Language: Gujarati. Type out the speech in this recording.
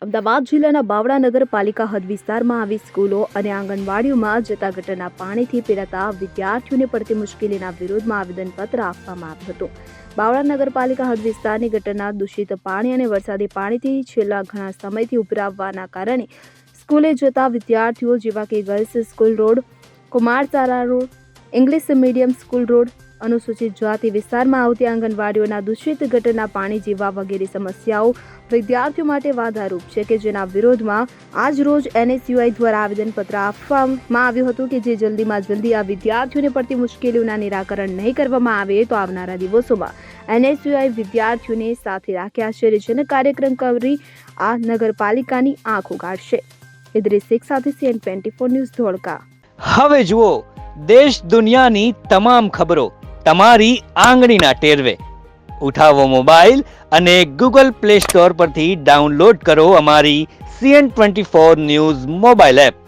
અમદાવાદ જિલ્લાના બાવળા નગરપાલિકા હદ વિસ્તારમાં આવી સ્કૂલો અને આંગણવાડીઓમાં જતા ગટરના પાણીથી પીડાતા વિદ્યાર્થીઓને પડતી મુશ્કેલીના વિરોધમાં આવેદનપત્ર આપવામાં આવ્યું હતું. બાવળા નગરપાલિકા હદ વિસ્તારની ગટરના દૂષિત પાણી અને વરસાદી પાણીથી છેલ્લા ઘણા સમયથી ઉભરાવવાના કારણે સ્કૂલે જતા વિદ્યાર્થીઓ જેવા કે ગર્લ્સ સ્કૂલ રોડ, કુમાર સારા road, English medium school road, અનુસૂચિત જાતિ વિસ્તારમાં આવતી આંગણવાડીઓના દૂષિત ગટરના પાણી જેવા વગેરે સમસ્યાઓ વિદ્યાર્થીઓ માટે વાધારૂપ છે કે જેના વિરોધમાં આજ રોજ NSUI દ્વારા આવેદનપત્ર આપવામાં આવ્યું હતું કે જે જલ્દીમાં જલ્દી આ વિદ્યાર્થીઓને પડતી મુશ્કેલીઓના નિરાકરણ નહીં કરવામાં આવે તો આવનારા દિવસોમાં NSUI વિદ્યાર્થીઓને સાથે રાખી આશ્ચર્યજનક કાર્યક્રમ કરી આ નગરપાલિકાની આંખ ઉગાડશે. ઇદ્રીસ શેખ સાથે CN24 ન્યૂઝ ધોળકા. હવે જુઓ દેશ દુનિયાની તમામ ખબરો તમારી આંગળીના ટેરવે. ઉઠાવો મોબાઈલ અને Google Play Store પરથી ડાઉનલોડ કરો અમારી CN24 ન્યૂઝ મોબાઈલ એપ.